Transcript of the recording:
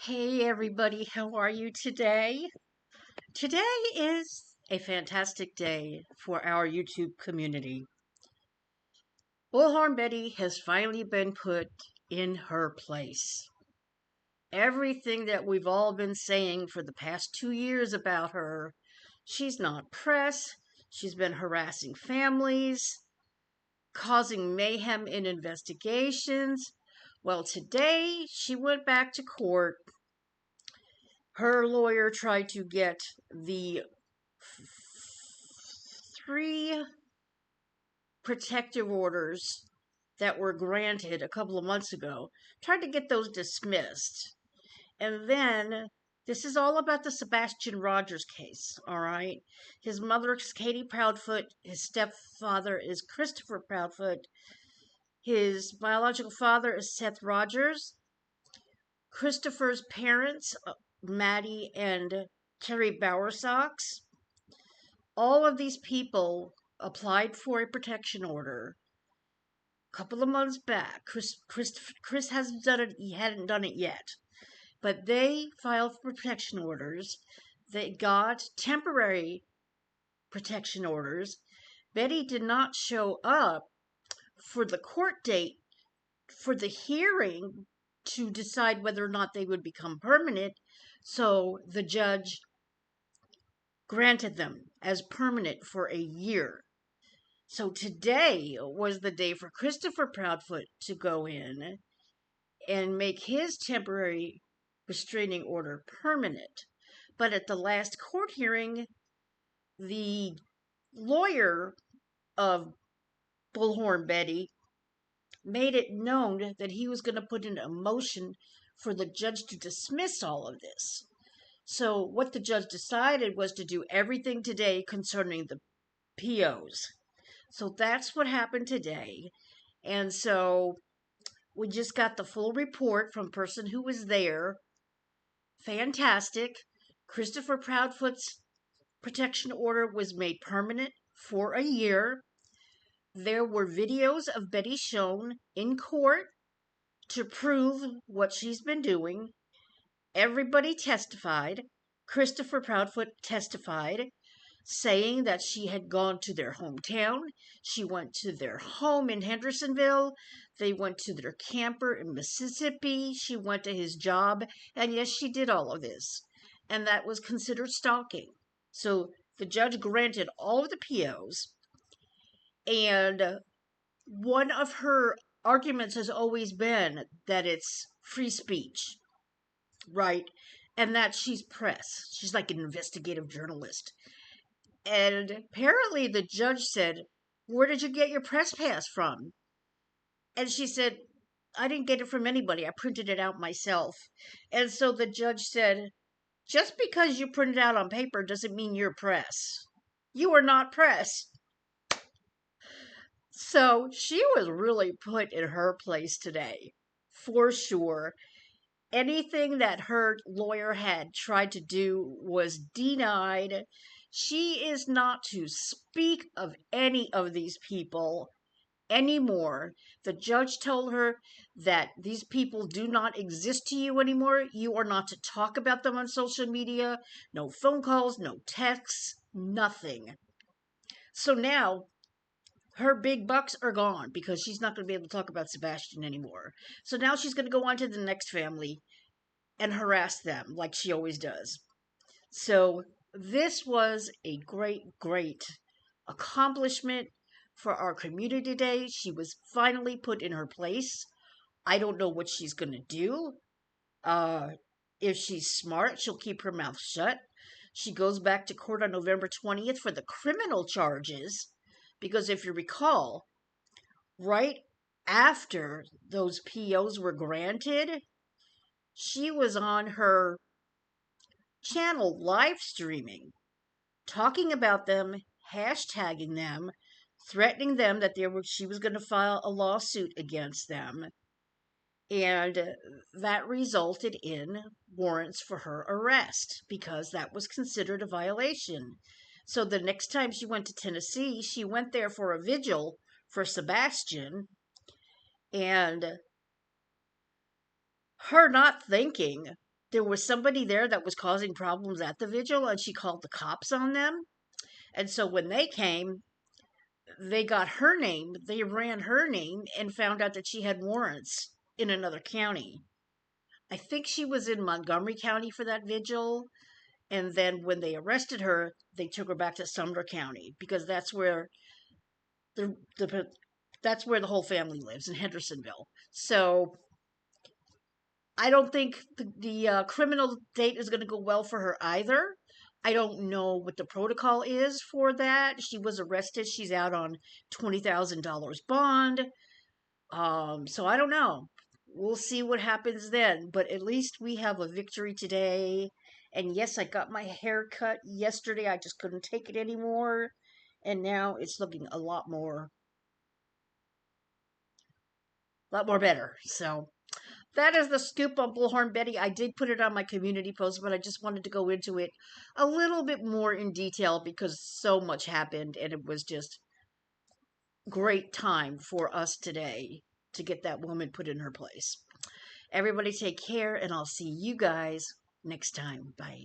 Hey everybody, how are you today? Today is a fantastic day for our YouTube community. Bullhorn Betty has finally been put in her place. Everything that we've all been saying for the past 2 years about her, she's not press, she's been harassing families, causing mayhem in investigations. Well, today she went back to court. Her lawyer tried to get the three protective orders that were granted a couple of months ago, tried to get those dismissed. And then this is all about the Sebastian Rogers case, all right? His mother is Katie Proudfoot, his stepfather is Christopher Proudfoot, his biological father is Seth Rogers. Christopher's parents, Maddie and Terry Bowersox, all of these people applied for a protection order a couple of months back. Chris hasn't done it. He hadn't done it yet, but they filed for protection orders. They got temporary protection orders. Betty did not show up for the court date for the hearing to decide whether or not they would become permanent. So the judge granted them as permanent for a year. So today was the day for Christopher Proudfoot to go in and make his temporary restraining order permanent. But at the last court hearing, the lawyer of Bullhorn Betty made it known that he was going to put in a motion for the judge to dismiss all of this. So what the judge decided was to do everything today concerning the POs. So that's what happened today. And so we just got the full report from a person who was there. Fantastic. Christopher Proudfoot's protection order was made permanent for a year. There were videos of Betty shown in court to prove what she's been doing. Everybody testified. Christopher Proudfoot testified, saying that she had gone to their hometown. She went to their home in Hendersonville. They went to their camper in Mississippi. She went to his job. And yes, she did all of this. And that was considered stalking. So the judge granted all of the POs. And one of her arguments has always been that it's free speech, right? And that she's press. She's like an investigative journalist. And apparently the judge said, "Where did you get your press pass from?" And she said, "I didn't get it from anybody. I printed it out myself." And so the judge said, "Just because you print it out on paper doesn't mean you're press. You are not press." So she was really put in her place today, for sure. Anything that her lawyer had tried to do was denied. She is not to speak of any of these people anymore. The judge told her that these people do not exist to you anymore. You are not to talk about them on social media. No phone calls, no texts, nothing. So now her big bucks are gone because she's not going to be able to talk about Sebastian anymore. So now she's going to go on to the next family and harass them like she always does. So this was a great, great accomplishment for our community today. She was finally put in her place. I don't know what she's going to do. If she's smart, she'll keep her mouth shut. She goes back to court on November 20th for the criminal charges. Because if you recall, right after those POs were granted, she was on her channel live streaming, talking about them, hashtagging them, threatening them that she was going to file a lawsuit against them. And that resulted in warrants for her arrest because that was considered a violation. So the next time she went to Tennessee, she went there for a vigil for Sebastian. And her not thinking there was somebody there that was causing problems at the vigil, and she called the cops on them. And so when they came, they got her name, they ran her name, and found out that she had warrants in another county. I think she was in Montgomery County for that vigil. And then when they arrested her, they took her back to Sumner County because the that's where the whole family lives, in Hendersonville. So I don't think the criminal date is going to go well for her either. I don't know what the protocol is for that. She was arrested. She's out on $20,000 bond. So I don't know. We'll see what happens then. But at least we have a victory today. And yes, I got my hair cut yesterday. I just couldn't take it anymore. And now it's looking a lot more better. So that is the scoop on Bullhorn Betty. I did put it on my community post, but I just wanted to go into it a little bit more in detail because so much happened and it was just great time for us today to get that woman put in her place. Everybody take care, and I'll see you guys next time. Bye.